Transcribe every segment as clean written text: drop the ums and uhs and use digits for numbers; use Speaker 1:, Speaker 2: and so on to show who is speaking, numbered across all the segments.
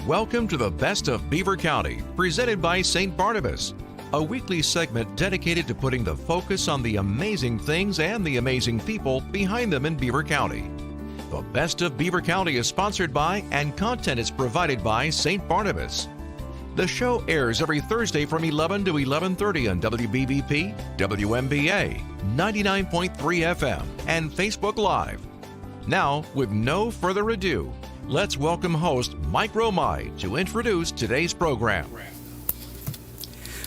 Speaker 1: Welcome to the Best of Beaver County, presented by St. Barnabas, a weekly segment dedicated to putting the focus on the amazing things and the amazing people behind them in Beaver County. The Best of Beaver County is sponsored by and content is provided by St. Barnabas. The show airs every Thursday from 11 to 11:30 on WBVP, WMBA, 99.3 FM, and Facebook Live. Now, with no further ado, let's welcome host Mike Romigh to introduce today's program.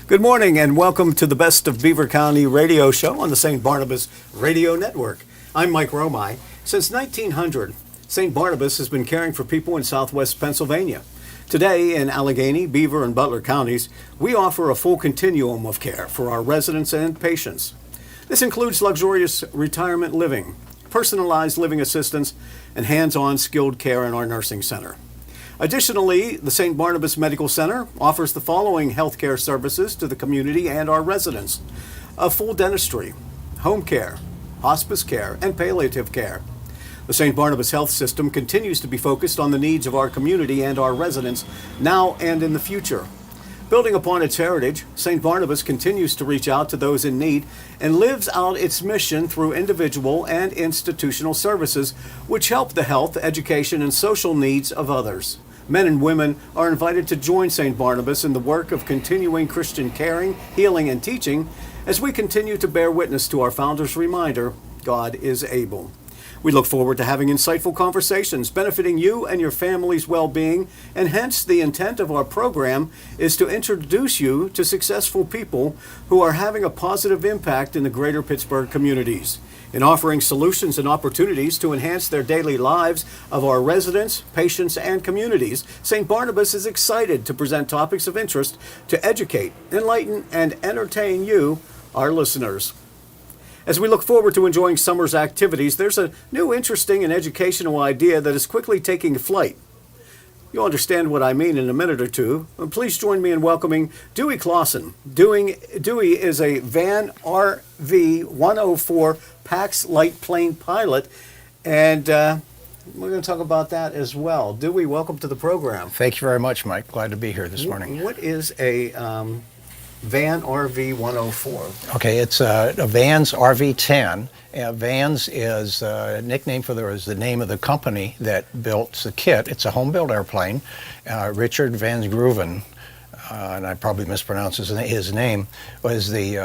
Speaker 2: Good morning and welcome to the Best of Beaver County radio show on the St. Barnabas Radio Network. I'm Mike Romigh. Since 1900, St. Barnabas has been caring for people in southwest Pennsylvania. Today in Allegheny, Beaver, and Butler counties, we offer a full continuum of care for our residents and patients. This includes luxurious retirement living, personalized living assistance, and hands-on skilled care in our nursing center. Additionally, the St. Barnabas Medical Center offers the following healthcare services to the community and our residents: a full dentistry, home care, hospice care, and palliative care. The St. Barnabas Health System continues to be focused on the needs of our community and our residents now and in the future. Building upon its heritage, St. Barnabas continues to reach out to those in need and lives out its mission through individual and institutional services which help the health, education, and social needs of others. Men and women are invited to join St. Barnabas in the work of continuing Christian caring, healing, and teaching as we continue to bear witness to our founder's reminder, God is able. We look forward to having insightful conversations benefiting you and your family's well-being, and hence the intent of our program is to introduce you to successful people who are having a positive impact in the greater Pittsburgh communities. In offering solutions and opportunities to enhance their daily lives of our residents, patients, and communities, St. Barnabas is excited to present topics of interest to educate, enlighten, and entertain you, our listeners. As we look forward to enjoying summer's activities, there's a new, interesting, and educational idea that is quickly taking flight. You'll understand what I mean in a minute or two. Please join me in welcoming Dewey Clawson. Dewey is a Van RV-104 PAX light plane pilot, and we're going to talk about that as well. Dewey, welcome to the program.
Speaker 3: Thank you very much, Mike. Glad to be here this morning.
Speaker 2: What is a Van RV-104?
Speaker 3: Okay, it's a Van's RV-10. Vans is a nickname for the name of the company that built the kit. It's a home-built airplane. Richard Van Grooven, and I probably mispronounced his name, was the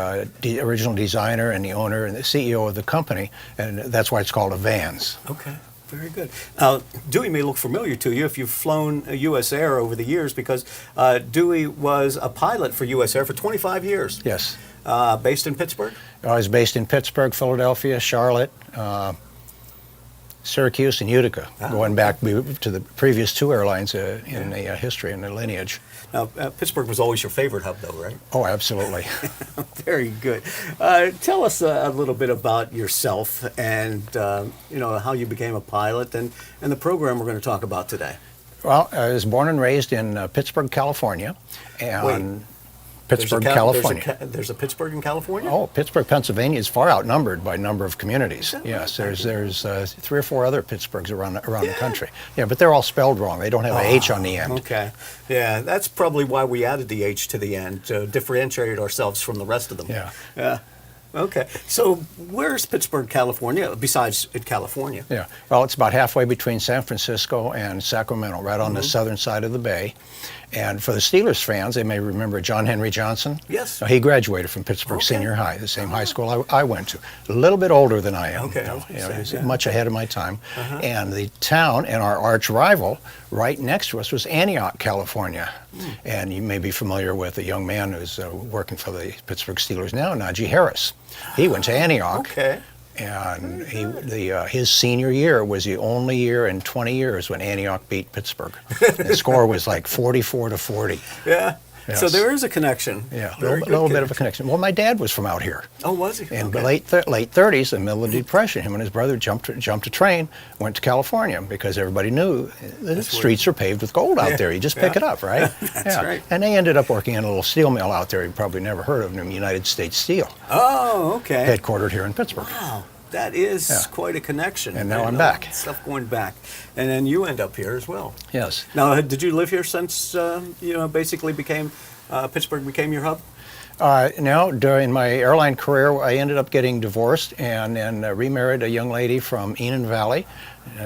Speaker 3: original designer and the owner and the CEO of the company, and that's why it's called a Vans.
Speaker 2: Okay. Very good. Dewey may look familiar to you if you've flown U.S. Air over the years, because Dewey was a pilot for U.S. Air for 25 years.
Speaker 3: Yes.
Speaker 2: Based in Pittsburgh?
Speaker 3: I was based in Pittsburgh, Philadelphia, Charlotte, Syracuse, and Utica, going back to the previous two airlines in the history and the lineage.
Speaker 2: Now, Pittsburgh was always your favorite hub, though, right?
Speaker 3: Oh, absolutely.
Speaker 2: Very good. Tell us a little bit about yourself and how you became a pilot and the program we're going to talk about today.
Speaker 3: Well, I was born and raised in Pittsburgh, California, and Pittsburgh, California.
Speaker 2: There's a Pittsburgh in California?
Speaker 3: Oh, Pittsburgh, Pennsylvania is far outnumbered by number of communities. Yes, there's 3 or 4 other Pittsburghs around the country. Yeah, but they're all spelled wrong. They don't have an H on the end.
Speaker 2: Okay. Yeah, that's probably why we added the H to the end, to differentiate ourselves from the rest of them.
Speaker 3: Yeah.
Speaker 2: Okay. So where's Pittsburgh, California, besides California?
Speaker 3: Yeah. Well, it's about halfway between San Francisco and Sacramento, right on the southern side of the bay. And for the Steelers fans, they may remember John Henry Johnson.
Speaker 2: Yes.
Speaker 3: He graduated from Pittsburgh Senior High, the same high school I went to. A little bit older than I am.
Speaker 2: Okay.
Speaker 3: He's much ahead of my time. And the town and our arch rival right next to us was Antioch, California. And you may be familiar with a young man who's working for the Pittsburgh Steelers now, Najee Harris. He went to Antioch.
Speaker 2: Okay.
Speaker 3: And his senior year was the only year in 20 years when Antioch beat Pittsburgh. The score was like 44-40.
Speaker 2: Yeah.
Speaker 3: Yes.
Speaker 2: So there is a connection.
Speaker 3: Yeah, a little bit of a connection. Well, my dad was from out here.
Speaker 2: Oh, was he?
Speaker 3: In the late 30s, in the middle of the Depression, him and his brother jumped a train, went to California because everybody knew the streets are paved with gold out there. You just pick it up, right?
Speaker 2: That's right.
Speaker 3: And they ended up working in a little steel mill out there. You probably never heard of them, United States Steel.
Speaker 2: Oh, okay.
Speaker 3: Headquartered here in Pittsburgh.
Speaker 2: Wow. That is
Speaker 3: Yeah.
Speaker 2: quite a connection.
Speaker 3: And now
Speaker 2: And
Speaker 3: I'm
Speaker 2: a
Speaker 3: back.
Speaker 2: lot of stuff going back. And then you end up here as well.
Speaker 3: Yes.
Speaker 2: Now, did you live here since, basically Pittsburgh became your hub?
Speaker 3: No, during my airline career, I ended up getting divorced and then remarried a young lady from Enon Valley.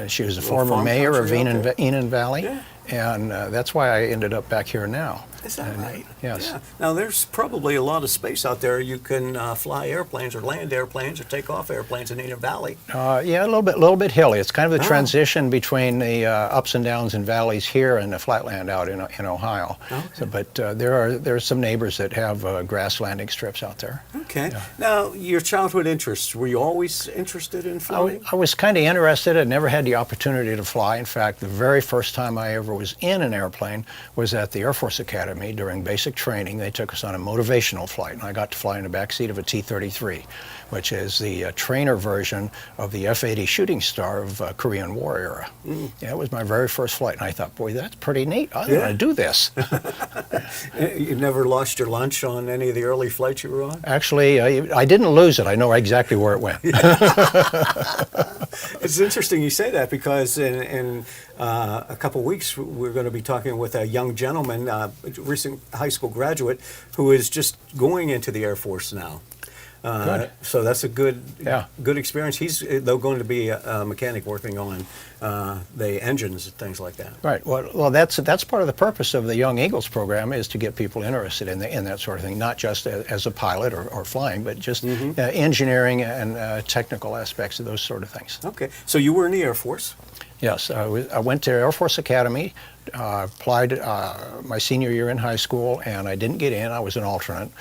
Speaker 3: She was a former
Speaker 2: farm
Speaker 3: mayor of
Speaker 2: country out there.
Speaker 3: Enon Valley,
Speaker 2: Yeah.
Speaker 3: and that's why I ended up back here now.
Speaker 2: Is that right?
Speaker 3: Yes.
Speaker 2: Yeah. Now, there's probably a lot of space out there. You can fly airplanes or land airplanes or take off airplanes in Enon Valley.
Speaker 3: Yeah, a little bit hilly. It's kind of the
Speaker 2: Oh.
Speaker 3: transition between the ups and downs and valleys here and the flatland out in Ohio.
Speaker 2: Okay.
Speaker 3: So, but there are some neighbors that have grass landing strips out there.
Speaker 2: Okay. Now, your childhood interests, were you always interested in flying?
Speaker 3: I was kind of interested. I never had the opportunity to fly. In fact, the very first time I ever was in an airplane was at the Air Force Academy during basic training. They took us on a motivational flight, and I got to fly in the back seat of a T-33, which is the trainer version of the F-80 Shooting Star of Korean War era. Yeah, it was my very first flight, and I thought, boy, that's pretty neat. I want to do this.
Speaker 2: You never lost your lunch on any of the early flights you were on?
Speaker 3: Actually, I didn't lose it. I know exactly where it went.
Speaker 2: It's interesting you say that because in a couple of weeks we're going to be talking with a young gentleman, a recent high school graduate, who is just going into the Air Force now.
Speaker 3: Good.
Speaker 2: So that's a good
Speaker 3: Yeah.
Speaker 2: good experience. He's though going to be a mechanic working on the engines and things like that.
Speaker 3: Right. Well, that's part of the purpose of the Young Eagles program, is to get people interested in that sort of thing, not just as a pilot or flying, but just engineering and technical aspects of those sort of things.
Speaker 2: Okay. So you were in the Air Force.
Speaker 3: Yes, I went to Air Force Academy, applied my senior year in high school, and I didn't get in. I was an alternate.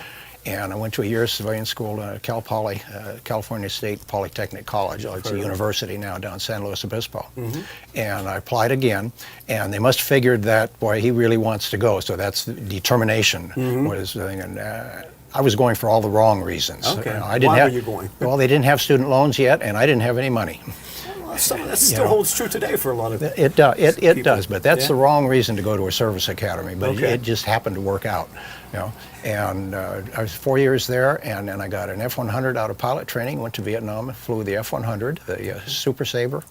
Speaker 3: And I went to a year of civilian school at Cal Poly, California State Polytechnic College. It's a university now down in San Luis Obispo. And I applied again, and they must have figured that, boy, he really wants to go. So that's the determination was the thing. And I was going for all the wrong reasons.
Speaker 2: Okay.
Speaker 3: I didn't
Speaker 2: Why
Speaker 3: have,
Speaker 2: were you going?
Speaker 3: Well, they didn't have student loans yet, and I didn't have any money.
Speaker 2: Well, some of that still holds true today for a lot of
Speaker 3: It does, but that's
Speaker 2: Yeah.
Speaker 3: the wrong reason to go to a service academy. But
Speaker 2: Okay.
Speaker 3: it just happened to work out, And I was 4 years there, and then I got an F-100 out of pilot training. Went to Vietnam, flew the F-100, the Super Sabre,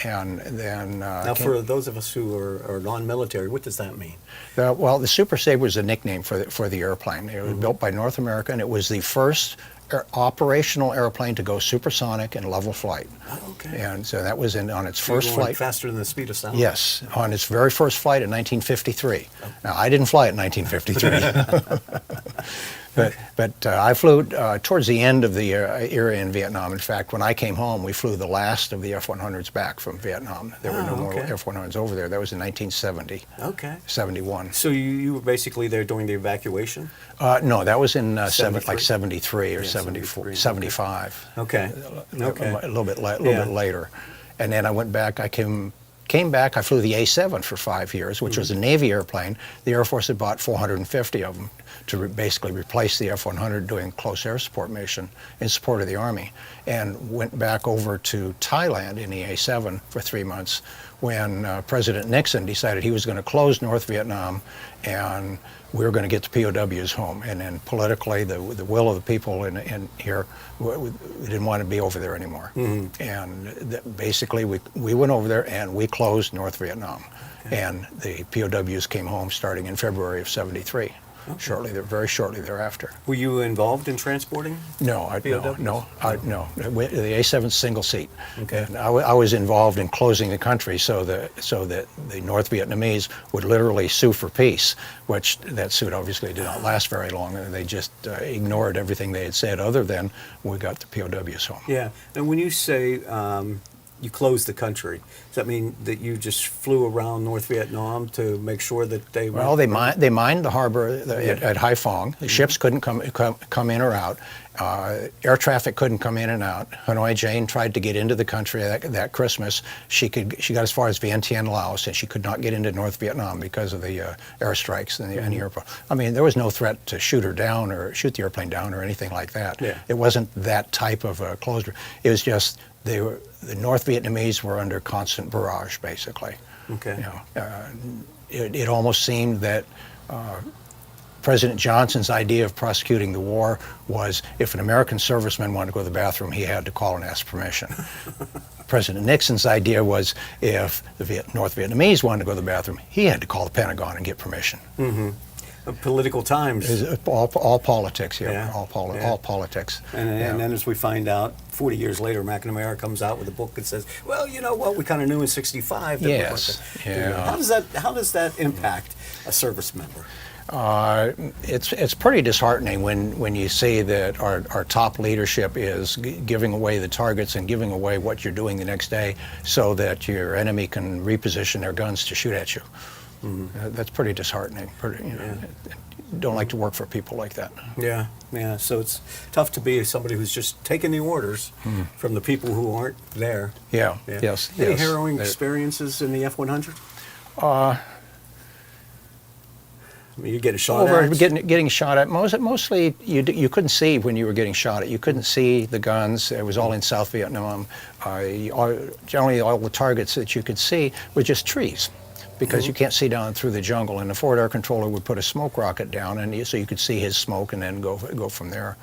Speaker 3: and then
Speaker 2: Now, for those of us who are non-military, what does that mean?
Speaker 3: well, the Super Sabre was a nickname for the airplane. It was built by North America, and it was the first operational airplane to go supersonic in level flight.
Speaker 2: Okay.
Speaker 3: And so that was on its
Speaker 2: So you're
Speaker 3: first
Speaker 2: going
Speaker 3: flight.
Speaker 2: faster than the speed of sound?
Speaker 3: Yes, on its very first flight in 1953. Now, I didn't fly it in 1953. But I flew towards the end of the era in Vietnam. In fact, when I came home, we flew the last of the F-100s back from Vietnam. There were no more F-100s over there. That was in 1970,
Speaker 2: Okay.
Speaker 3: 71.
Speaker 2: So you were basically there during the evacuation?
Speaker 3: No, that was in
Speaker 2: 73?
Speaker 3: 73 or
Speaker 2: Yeah,
Speaker 3: 74,
Speaker 2: 73,
Speaker 3: 75.
Speaker 2: Okay. Okay.
Speaker 3: A little bit
Speaker 2: Yeah.
Speaker 3: later. And then I went back. I came back. I flew the A-7 for 5 years, which was a Navy airplane. The Air Force had bought 450 of them to basically replace the F-100 doing close air support mission in support of the Army, and went back over to Thailand in the A-7 for 3 months when President Nixon decided he was going to close North Vietnam and we were going to get the POWs home. And then politically, the will of the people in here, we didn't want to be over there anymore. And basically, we went over there and we closed North Vietnam. And the POWs came home starting in February of 73. Very shortly thereafter.
Speaker 2: Were you involved in transporting?
Speaker 3: No,
Speaker 2: POWs?
Speaker 3: no. The A-7's single seat.
Speaker 2: Okay.
Speaker 3: And I was involved in closing the country so that the North Vietnamese would literally sue for peace, which that suit obviously did not last very long. They just ignored everything they had said, other than we got the POWs home.
Speaker 2: Yeah. And when you say you closed the country, does that mean that you just flew around North Vietnam to make sure that they were...
Speaker 3: Well, they mined the harbor at Hai Phong. The ships couldn't come in or out. Air traffic couldn't come in and out. Hanoi Jane tried to get into the country that Christmas. She got as far as Vientiane, Laos, and she could not get into North Vietnam because of the airstrikes and the airport. I mean, there was no threat to shoot her down or shoot the airplane down or anything like that.
Speaker 2: Yeah.
Speaker 3: It wasn't that type of closure. It was just the North Vietnamese were under constant barrage, basically.
Speaker 2: Okay.
Speaker 3: It almost seemed that President Johnson's idea of prosecuting the war was if an American serviceman wanted to go to the bathroom, he had to call and ask permission. President Nixon's idea was if the North Vietnamese wanted to go to the bathroom, he had to call the Pentagon and get permission.
Speaker 2: Political times.
Speaker 3: All politics,
Speaker 2: Yeah.
Speaker 3: all politics.
Speaker 2: And then as we find out, 40 years later, McNamara comes out with a book that says, well, you know what, we kind of knew in 65 that we weren't
Speaker 3: Yes.
Speaker 2: gonna do that. How does that impact a service member?
Speaker 3: It's pretty disheartening when you see that our top leadership is giving away the targets and giving away what you're doing the next day so that your enemy can reposition their guns to shoot at you. That's pretty disheartening. Don't like to work for people like that.
Speaker 2: Yeah. So it's tough to be somebody who's just taking the orders from the people who aren't there.
Speaker 3: Yeah. Yes.
Speaker 2: Any harrowing experiences in the F-100? I mean, you get a shot at.
Speaker 3: Getting shot at. Mostly, you couldn't see when you were getting shot at. You couldn't see the guns. It was all in South Vietnam. Generally, all the targets that you could see were just trees, because you can't see down through the jungle. And the forward air controller would put a smoke rocket down, and so you could see his smoke and then go from there.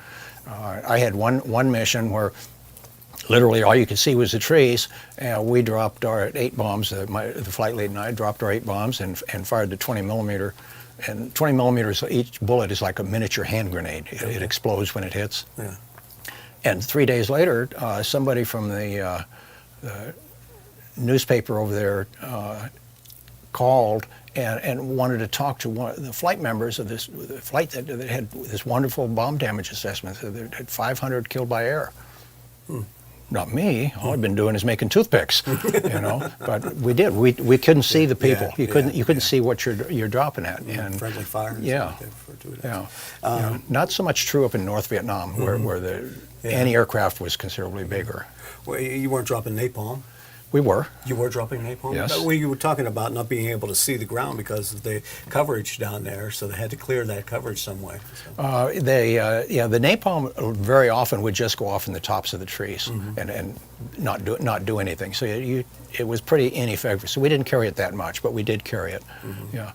Speaker 3: I had one mission where literally all you could see was the trees. We dropped our 8 bombs. The flight lead and I dropped our 8 bombs and fired the 20 millimeter. And 20 millimeters, each bullet is like a miniature hand grenade. It explodes when it hits.
Speaker 2: Yeah.
Speaker 3: And 3 days later, somebody from the newspaper over there called and wanted to talk to one of the flight members of this flight that had this wonderful bomb damage assessment. They had 500 killed by air. Not me. All I've been doing is making toothpicks, But we did. We couldn't see the people. You couldn't see what you're dropping at. And
Speaker 2: friendly fire.
Speaker 3: Not so much true up in North Vietnam, where the anti-aircraft was considerably bigger.
Speaker 2: Well, you weren't dropping napalm.
Speaker 3: We were.
Speaker 2: You were dropping napalm?
Speaker 3: Yes.
Speaker 2: Well, you were talking about not being able to see the ground because of the coverage down there, so they had to clear that coverage some way. So.
Speaker 3: The napalm very often would just go off in the tops of the trees and not do anything. So it was pretty ineffective. So we didn't carry it that much, but we did carry it. Yeah.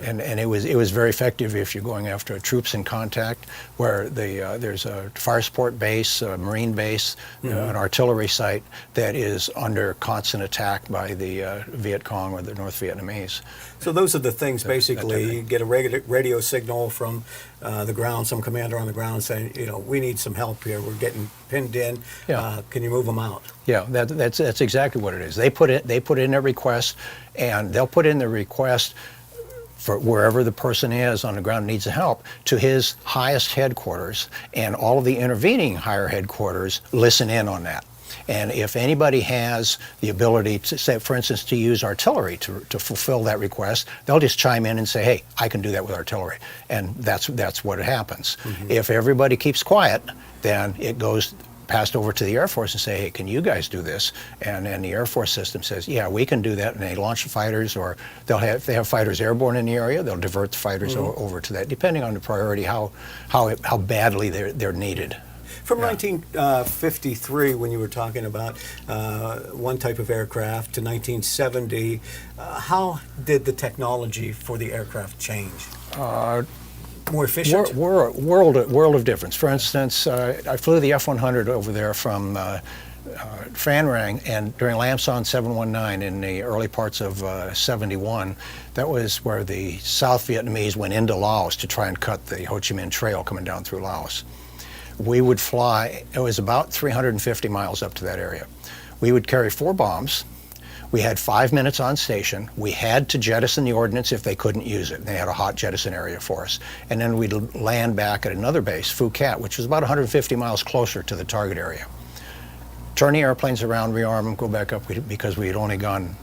Speaker 3: And it was very effective if you're going after troops in contact, where there's a fire support base, a marine base, an artillery site that is under constant attack by the Viet Cong or the North Vietnamese.
Speaker 2: So those are the things, basically. You get a radio signal from the ground, some commander on the ground saying, we need some help here. We're getting pinned in.
Speaker 3: Yeah.
Speaker 2: Can you move them out?
Speaker 3: Yeah, that's exactly what it is. They put in a request, and they'll put in the request for wherever the person is on the ground needs the help, to his highest headquarters, and all of the intervening higher headquarters listen in on that. And if anybody has the ability to, say, for instance, to use artillery to fulfill that request, they'll just chime in and say, hey, I can do that with artillery. And that's what happens. If everybody keeps quiet, then it goes passed over to the Air Force and say, hey, can you guys do this? And then the Air Force system says, yeah, we can do that. And they launch the fighters, or if they have fighters airborne in the area, they'll divert the fighters over to that, depending on the priority, how badly they're needed.
Speaker 2: From 1953, when you were talking about one type of aircraft, to 1970, how did the technology for the aircraft change? More efficient?
Speaker 3: World of difference. For instance, I flew the F-100 over there from Phan Rang, and during Lam Son 719 in the early parts of 71, that was where the South Vietnamese went into Laos to try and cut the Ho Chi Minh Trail coming down through Laos. We would fly, it was about 350 miles up to that area. We would carry 4 bombs. We had 5 minutes on station. We had to jettison the ordnance if they couldn't use it. They had a hot jettison area for us. And then we'd land back at another base, Phu Cat, which was about 150 miles closer to the target area. Turn the airplanes around, rearm them, go back up, because we had only gone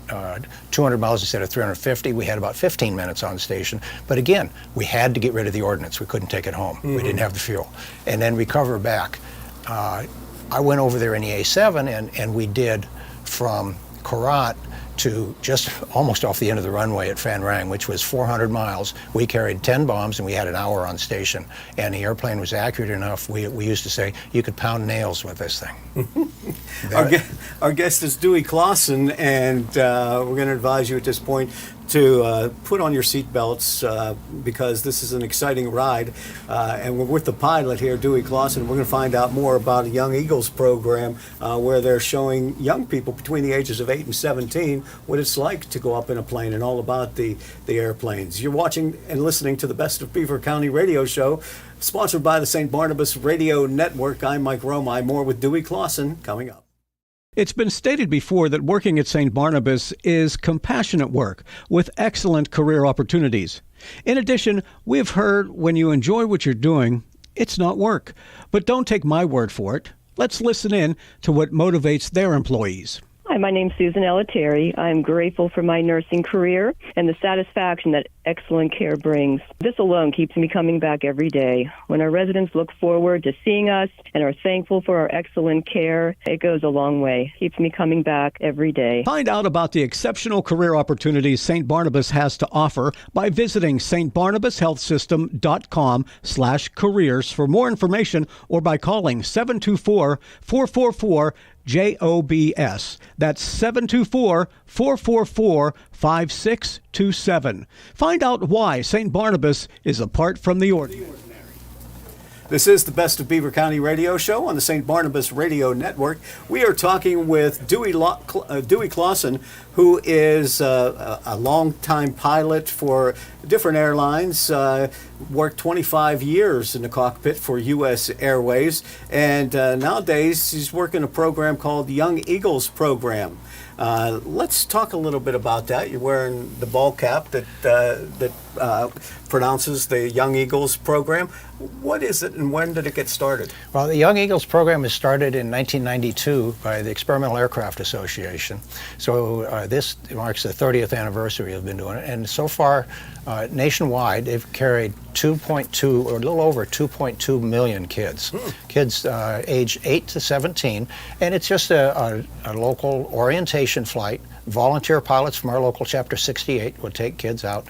Speaker 3: 200 miles instead of 350. We had about 15 minutes on station. But again, we had to get rid of the ordnance. We couldn't take it home. We didn't have the fuel. And then recover back. I went over there in the A7, and we did from Korat to just almost off the end of the runway at Phan Rang, which was 400 miles. We carried 10 bombs, and we had an hour on station. And the airplane was accurate enough, we used to say, you could pound nails with this thing.
Speaker 2: Our guest is Dewey Clawson, and we're going to advise you at this point, to put on your seatbelts because this is an exciting ride. And we're with the pilot here, Dewey Clawson. We're going to find out more about a Young Eagles program where they're showing young people between the ages of 8 and 17 what it's like to go up in a plane and all about the airplanes. You're watching and listening to the Best of Beaver County radio show, sponsored by the St. Barnabas Radio Network. I'm Mike Romigh. More with Dewey Clawson coming up.
Speaker 4: It's been stated before that working at St. Barnabas is compassionate work with excellent career opportunities. In addition, we've heard when you enjoy what you're doing, it's not work. But don't take my word for it. Let's listen in to what motivates their employees.
Speaker 5: Hi, my name's Susan Elletary. I'm grateful for my nursing career and the satisfaction that excellent care brings. This alone keeps me coming back every day. When our residents look forward to seeing us and are thankful for our excellent care, it goes a long way. Keeps me coming back every day.
Speaker 4: Find out about the exceptional career opportunities St. Barnabas has to offer by visiting stbarnabashealthsystem.com/careers for more information or by calling 724-444 JOBS. That's 724-444-5627. Find out why St. Barnabas is apart from the ordinary.
Speaker 2: This is the Best of Beaver County radio show on the St. Barnabas Radio Network. We are talking with Dewey Clawson, who is a long-time pilot for different airlines, worked 25 years in the cockpit for U.S. Airways, and nowadays he's working a program called Young Eagles Program. Let's talk a little bit about that. You're wearing the ball cap that pronounces the Young Eagles Program. What is it and when did it get started?
Speaker 3: Well, the Young Eagles Program was started in 1992 by the Experimental Aircraft Association. So this marks the 30th anniversary of been doing it. And so far, nationwide, they've carried 2.2 or a little over 2.2 million kids. Kids age 8 to 17. And it's just a local orientation flight. Volunteer pilots from our local Chapter 68 would take kids out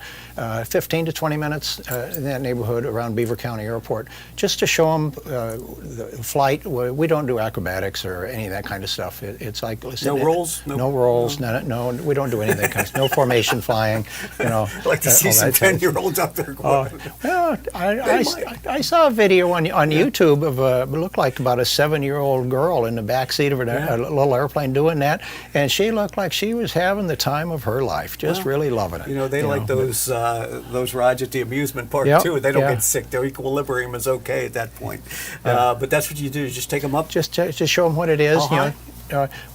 Speaker 3: 15 to 20 minutes in that neighborhood around Beaver County Airport just to show them the flight. We don't do acrobatics or any of that kind of stuff. It's like, listen,
Speaker 2: no rolls?
Speaker 3: No rolls. No, we don't do any of that kind of stuff. No formation flying. You know,
Speaker 2: I'd like to see some 10-year-olds up there going.
Speaker 3: Well, I saw a video on YouTube of it looked like about a 7-year-old girl in the back seat of a little airplane doing that, and she looked like she was having the time of her life, just really loving it.
Speaker 2: You know, they like those rides at the amusement park too. They don't get sick. Their equilibrium is okay at that point. But that's what you do. You just take them up.
Speaker 3: Just show them what it is.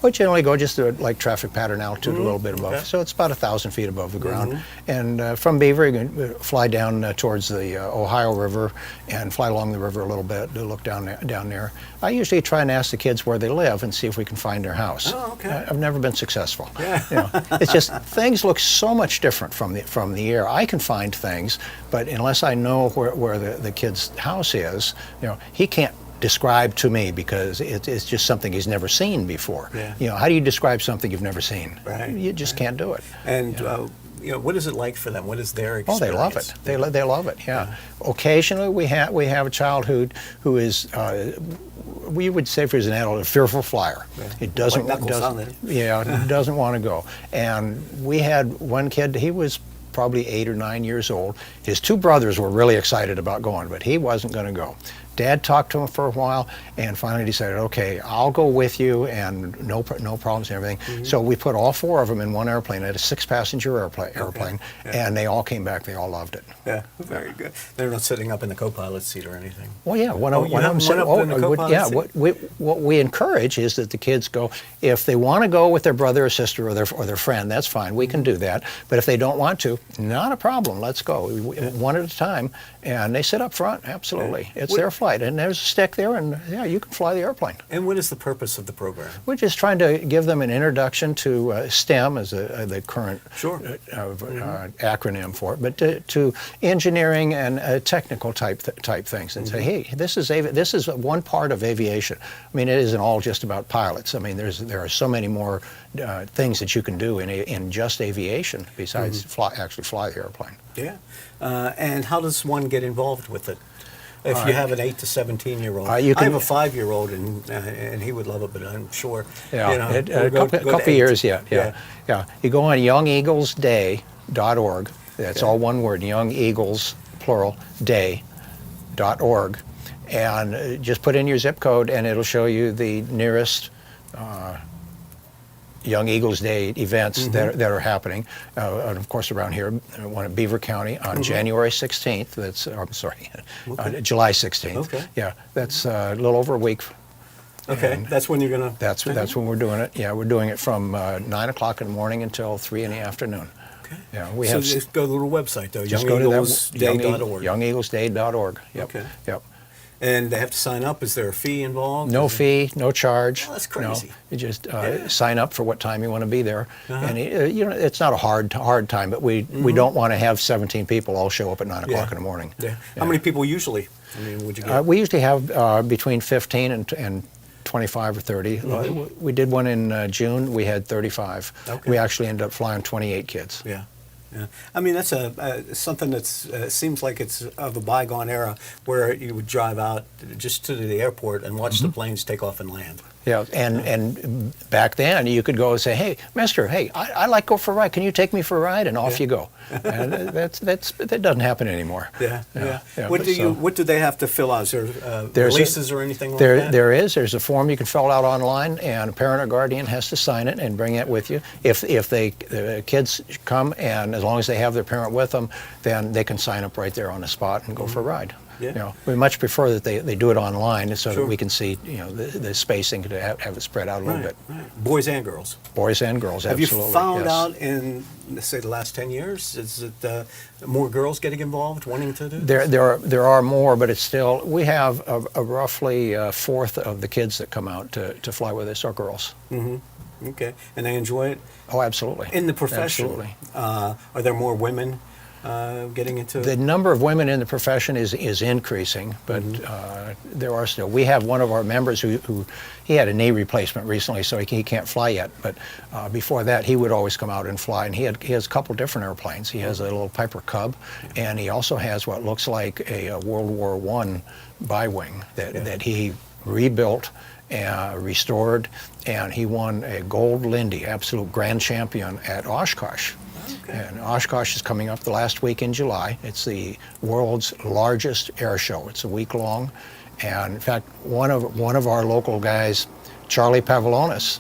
Speaker 3: We generally go just to like traffic pattern altitude a little bit above. Okay. So it's about 1,000 feet above the ground. And from Beaver, you can fly down towards the Ohio River and fly along the river a little bit to look down there. I usually try and ask the kids where they live and see if we can find their house.
Speaker 2: Oh, okay.
Speaker 3: I've never been successful. It's just things look so much different from the air. I can find things, but unless I know where the kid's house is, he can't describe to me because it's just something he's never seen before. How do you describe something you've never seen?
Speaker 2: Right.
Speaker 3: You just can't do it.
Speaker 2: And what is it like for them? What is their experience?
Speaker 3: Oh, they love it. They love it. Yeah. Occasionally, we have a child who is. We would say if he was an adult, a fearful flyer. It doesn't want to go. And we had one kid. He was probably 8 or 9 years old. His two brothers were really excited about going, but he wasn't going to go. Dad talked to him for a while and finally decided, okay, I'll go with you and no problems and everything. So we put all 4 of them in one airplane, at a 6-passenger airplane, and they all came back. They all loved it.
Speaker 2: Yeah, very good. They're not sitting up in the co-pilot seat or anything.
Speaker 3: Well, yeah, one of them said, what we encourage is that the kids go, if they want to go with their brother or sister or their friend, that's fine. We can do that. But if they don't want to, not a problem. Let's go. One at a time. And they sit up front, absolutely. It's their flight. And there's a stick there, and you can fly the airplane.
Speaker 2: And what is the purpose of the program?
Speaker 3: We're just trying to give them an introduction to STEM, as the current acronym for it, but to engineering and technical type things, and say, hey, this is one part of aviation. I mean, it isn't all just about pilots. I mean, there are so many more things that you can do in just aviation besides actually fly the airplane.
Speaker 2: Yeah. And how does one get involved with it? If you have an 8 to 17-year-old, I have a 5-year-old, and he would love it, but I'm sure.
Speaker 3: Yeah, a couple of years, yeah. You go on Young Eagles Day. youngeagles.org. That's all one word, Young Eagles, plural, day.org. And just put in your zip code and it'll show you the nearest Young Eagles Day events that are happening. And of course, around here, one at Beaver County on January 16th. That's, I'm sorry, July 16th.
Speaker 2: Okay.
Speaker 3: Yeah, that's a little over a week.
Speaker 2: Okay,
Speaker 3: And
Speaker 2: that's when you're going to...
Speaker 3: That's when we're doing it. Yeah, we're doing it from 9 o'clock in the morning until 3 in the afternoon.
Speaker 2: Okay.
Speaker 3: Yeah, we
Speaker 2: so
Speaker 3: have.
Speaker 2: just go to the little website, though,
Speaker 3: Just go to that
Speaker 2: youngeaglesday.org.
Speaker 3: youngeaglesday.org. Yep.
Speaker 2: Okay.
Speaker 3: Yep.
Speaker 2: And they have to sign up. Is there a fee involved?
Speaker 3: No fee, no charge.
Speaker 2: Oh, that's crazy.
Speaker 3: No, you just sign up for what time you want to be there, and it's not a hard time. But we don't want to have 17 people all show up at 9 o'clock in the morning.
Speaker 2: Yeah. How many people usually? I mean, would you get?
Speaker 3: We usually have between 15 and 25 or 30. We did one in June. We had 35.
Speaker 2: Okay.
Speaker 3: We actually ended up flying 28 kids.
Speaker 2: Yeah. Yeah, I mean that's something that's seems like it's of a bygone era where you would drive out just to the airport and watch the planes take off and land.
Speaker 3: Yeah, and back then you could go and say, "Hey, Mister, hey, I like go for a ride. Can you take me for a ride?" And off you go. And that doesn't happen anymore.
Speaker 2: Yeah. What do they have to fill out? Is there releases or anything like that?
Speaker 3: There's a form you can fill out online, and a parent or guardian has to sign it and bring it with you. If the kids come, and as long as they have their parent with them, then they can sign up right there on the spot and go for a ride.
Speaker 2: Yeah.
Speaker 3: You know, we much prefer that they do it online so that we can see the spacing to have it spread out a little bit.
Speaker 2: Right. Boys and girls.
Speaker 3: Boys and girls,
Speaker 2: Have
Speaker 3: absolutely.
Speaker 2: you found out in, let's say, the last 10 years, is it more girls getting involved, wanting to do this?
Speaker 3: There are more, but it's still, we have a roughly fourth of the kids that come out to fly with us are girls.
Speaker 2: Mm-hmm. Okay. And they enjoy it?
Speaker 3: Oh, absolutely.
Speaker 2: In the profession,
Speaker 3: absolutely.
Speaker 2: Are there more women getting into it?
Speaker 3: The number of women in the profession is increasing, but there are still. We have one of our members who he had a knee replacement recently, so he can't fly yet. But before that, he would always come out and fly. And he has a couple different airplanes. He has a little Piper Cub, and he also has what looks like a World War I bi-wing that he rebuilt, restored, and he won a gold Lindy, absolute grand champion at Oshkosh. Okay. And Oshkosh is coming up the last week in July. It's the world's largest air show. It's a week long, and in fact, one of our local guys, Charlie Pavlonis,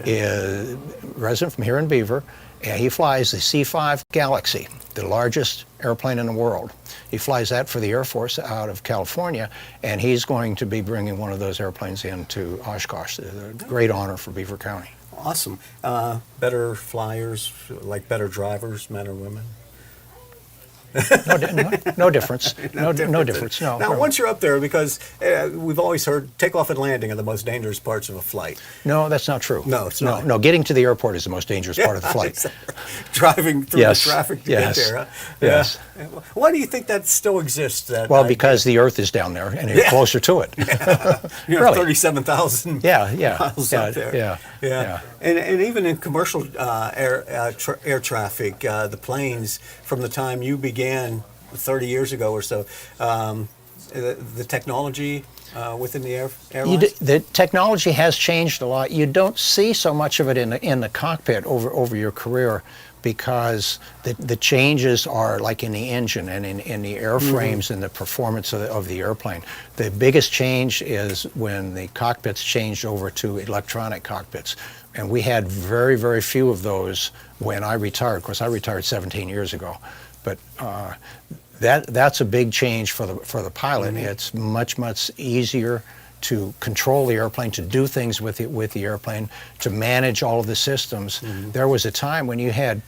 Speaker 3: is a resident from here in Beaver, and he flies the C-5 Galaxy, the largest airplane in the world. He flies that for the Air Force out of California, and he's going to be bringing one of those airplanes into Oshkosh. It's a great honor for Beaver County.
Speaker 2: Awesome. Better flyers, like better drivers, men or women?
Speaker 3: No difference. No difference. No.
Speaker 2: Now, once you're up there, because we've always heard takeoff and landing are the most dangerous parts of a flight.
Speaker 3: No, that's not true.
Speaker 2: No, it's not.
Speaker 3: No, getting to the airport is the most dangerous part of the flight.
Speaker 2: Exactly. Driving through the traffic to get there. Huh?
Speaker 3: Yes.
Speaker 2: Yeah. Why do you think that still exists?
Speaker 3: Because the Earth is down there and you're closer to it.
Speaker 2: You know,
Speaker 3: really?
Speaker 2: 37,000 miles up there.
Speaker 3: Yeah.
Speaker 2: And even in commercial air traffic, the planes, from the time you began 30 years ago or so, the technology within the airlines?
Speaker 3: The technology has changed a lot. You don't see so much of it in the cockpit over your career, because the changes are like in the engine and in the airframes and the performance of the airplane. The biggest change is when the cockpits changed over to electronic cockpits. And we had very, very few of those when I retired. Of course, I retired 17 years ago. But that's a big change for the pilot. It's much easier to control the airplane, to do things with the airplane, to manage all of the systems. There was a time when you had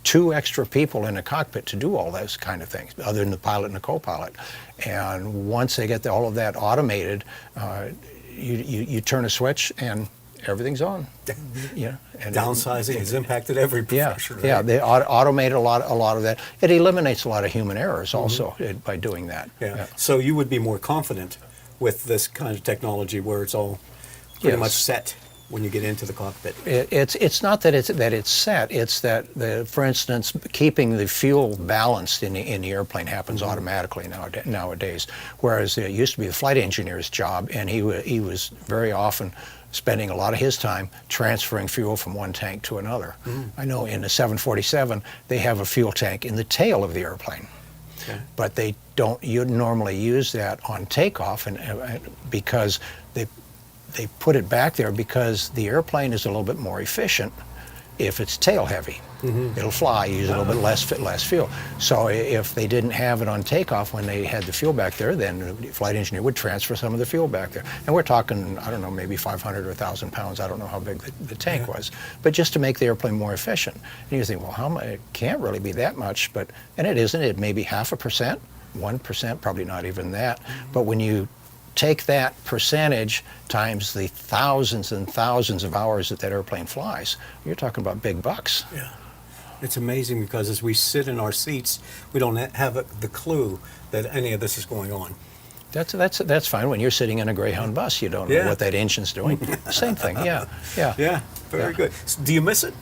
Speaker 3: 2 extra people in the cockpit to do all those kind of things, other than the pilot and the co-pilot. And once they get all of that automated, you turn a switch and everything's on. Yeah. And
Speaker 2: downsizing has impacted every profession.
Speaker 3: Yeah, they automate a lot of that. It eliminates a lot of human errors also by doing that.
Speaker 2: Yeah. So you would be more confident with this kind of technology where it's all pretty much set when you get into the cockpit.
Speaker 3: It's not that it's set. It's that for instance, keeping the fuel balanced in the airplane happens automatically nowadays. Whereas it used to be the flight engineer's job, and he was very often spending a lot of his time transferring fuel from one tank to another. I know in the 747 they have a fuel tank in the tail of the airplane, but they don't normally use that on takeoff, and because they put it back there because the airplane is a little bit more efficient if it's tail heavy. It'll fly, use a little bit less fuel. So if they didn't have it on takeoff when they had the fuel back there, then the flight engineer would transfer some of the fuel back there. And we're talking, I don't know, maybe 500 or 1,000 pounds. I don't know how big the tank was, but just to make the airplane more efficient. And you think, well, how much? It can't really be that much, and it isn't. It may be 0.5%, 1%, probably not even that. But when you take that percentage times the thousands and thousands of hours that airplane flies, you're talking about big bucks.
Speaker 2: Yeah. It's amazing because as we sit in our seats, we don't have the clue that any of this is going on.
Speaker 3: That's fine. When you're sitting in a Greyhound bus, you don't know what that engine's doing. Same thing, yeah.
Speaker 2: Very good. So do you miss it?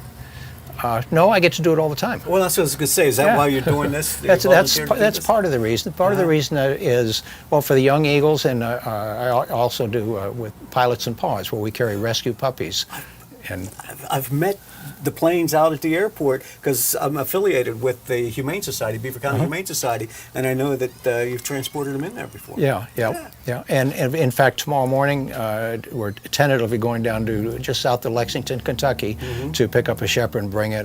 Speaker 3: No, I get to do it all the time.
Speaker 2: Well, that's what I was going to say. Is that why you're doing this?
Speaker 3: That's part of the reason. Part of the reason is, well, for the young eagles, and I also do with Pilots and Paws, where we carry rescue puppies. And
Speaker 2: I've met the planes out at the airport because I'm affiliated with the Humane Society, Beaver County Humane Society, and I know that you've transported them in there before.
Speaker 3: Yeah. And in fact, tomorrow morning we're tentatively going down to just south of Lexington, Kentucky, to pick up a shepherd and bring it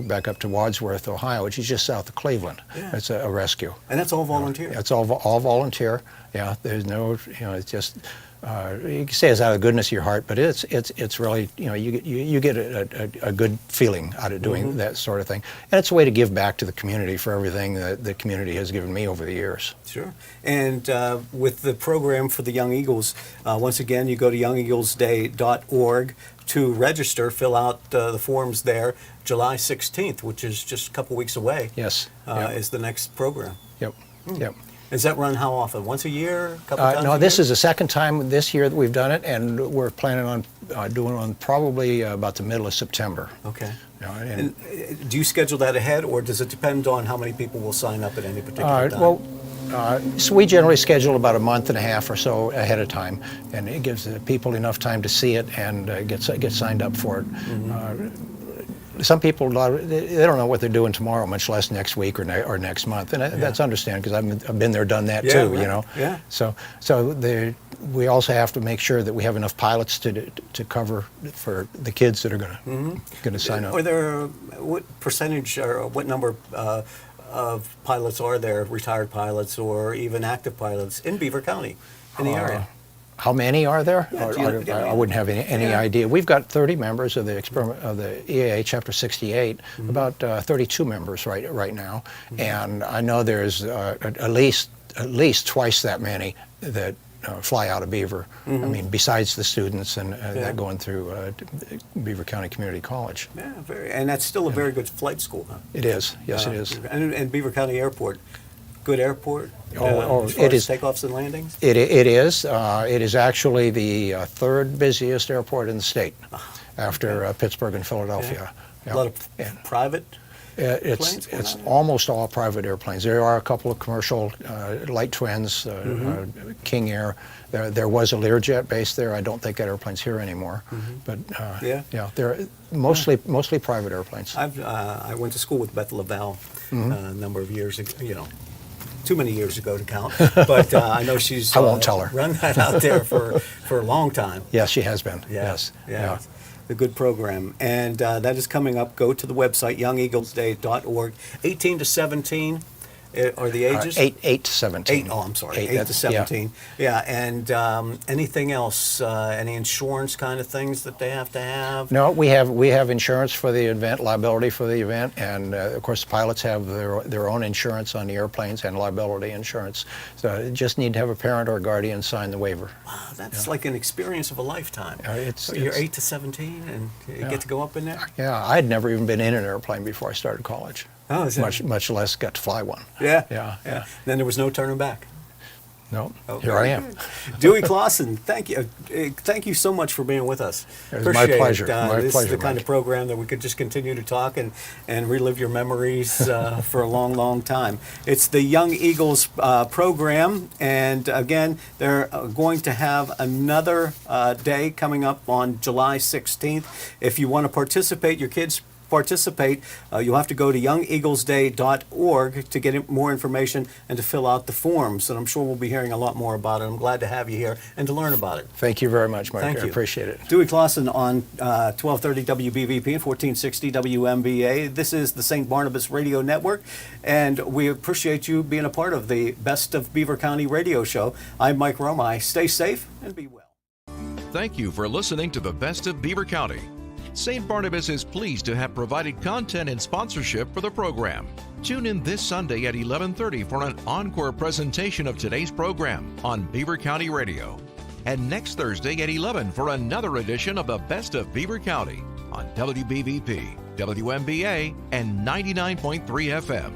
Speaker 3: back up to Wadsworth, Ohio, which is just south of Cleveland. Yeah. It's a rescue.
Speaker 2: And that's all volunteer.
Speaker 3: It's all volunteer. Yeah. There's no, it's just. You can say it's out of the goodness of your heart, but it's really, you get a good feeling out of doing that sort of thing, and it's a way to give back to the community for everything that the community has given me over the years.
Speaker 2: Sure. And with the program for the Young Eagles, once again, you go to youngeaglesday.org to register, fill out the forms there. July 16th, which is just a couple weeks away.
Speaker 3: Yes.
Speaker 2: Is the next program.
Speaker 3: Yep. Yep.
Speaker 2: Is that run how often? Once a year? A couple times?
Speaker 3: No, this is the second time this year that we've done it, and we're planning on doing it on probably about the middle of September.
Speaker 2: Okay.
Speaker 3: And
Speaker 2: do you schedule that ahead, or does it depend on how many people will sign up at any particular time?
Speaker 3: So we generally schedule about a month and a half or so ahead of time, and it gives the people enough time to see it and get signed up for it. Some people, they don't know what they're doing tomorrow, much less next week or next month, and that's understandable because I've been there, done that too,
Speaker 2: right. Yeah.
Speaker 3: So we also have to make sure that we have enough pilots to cover for the kids that are going to sign up.
Speaker 2: Are there what percentage or what number of pilots are there, retired pilots or even active pilots in Beaver County, in the area?
Speaker 3: How many are there?
Speaker 2: Yeah,
Speaker 3: I wouldn't have any idea. We've got 30 members of the EAA Chapter 68, about 32 members right now, and I know there's at least twice that many that fly out of Beaver. I mean, besides the students and that going through Beaver County Community College.
Speaker 2: Yeah, and that's still a very good flight school, huh?
Speaker 3: It is. Yes, it is.
Speaker 2: And Beaver County Airport. Good airport? As far
Speaker 3: it
Speaker 2: as
Speaker 3: is.
Speaker 2: Takeoffs and landings?
Speaker 3: It is. It is actually the third busiest airport in the state, after Pittsburgh and Philadelphia.
Speaker 2: Yeah. A lot of private planes?
Speaker 3: It's almost all private airplanes. There are a couple of commercial light twins, King Air. There was a Learjet based there. I don't think that airplane's here anymore. But they're mostly private airplanes.
Speaker 2: I went to school with Beth Lavelle a number of years ago. Too many years ago to count, but I know she's
Speaker 3: I won't tell her.
Speaker 2: Run that out there for a long time.
Speaker 3: Yes, she has been.
Speaker 2: Yeah.
Speaker 3: Yes.
Speaker 2: Yeah. A good program. And that is coming up. Go to the website, youngeaglesday.org. 18 to 17 are the ages?
Speaker 3: 8 to 17.
Speaker 2: I'm sorry. 8 to 17. Yeah. And anything else? Any insurance kind of things that they have to have?
Speaker 3: No, we have insurance for the event, liability for the event, and of course the pilots have their own insurance on the airplanes and liability insurance. So you just need to have a parent or a guardian sign the waiver.
Speaker 2: Wow, that's like an experience of a lifetime.
Speaker 3: So
Speaker 2: you're 8 to 17 and you get to go up in there?
Speaker 3: Yeah, I'd never even been in an airplane before I started college.
Speaker 2: Oh, is that
Speaker 3: much less got to fly one.
Speaker 2: Yeah.
Speaker 3: Yeah.
Speaker 2: Then there was no turning back.
Speaker 3: No,
Speaker 2: Okay.
Speaker 3: here I am.
Speaker 2: Dewey Clawson, thank you. Thank you so much for being with us.
Speaker 3: It was my pleasure. My
Speaker 2: This
Speaker 3: pleasure,
Speaker 2: is the kind
Speaker 3: Mike.
Speaker 2: of program that we could just continue to talk and relive your memories for a long, long time. It's the Young Eagles program, and again, they're going to have another day coming up on July 16th. If you want to participate, your kids participate, you'll have to go to youngeaglesday.org to get more information and to fill out the forms. And I'm sure we'll be hearing a lot more about it. I'm glad to have you here and to learn about it.
Speaker 3: Thank you very much, Mike.
Speaker 2: Thank
Speaker 3: I
Speaker 2: you.
Speaker 3: appreciate it.
Speaker 2: Dewey Clawson on 1230 WBVP and 1460 WMBA. This is the St. Barnabas Radio Network, and we appreciate you being a part of the Best of Beaver County radio show. I'm Mike Romigh. Stay safe and be well.
Speaker 1: Thank you for listening to the Best of Beaver County. St. Barnabas is pleased to have provided content and sponsorship for the program. Tune in this Sunday at 11:30 for an encore presentation of today's program on Beaver County Radio. And next Thursday at 11 for another edition of the Best of Beaver County on WBVP, WMBA, and 99.3 FM.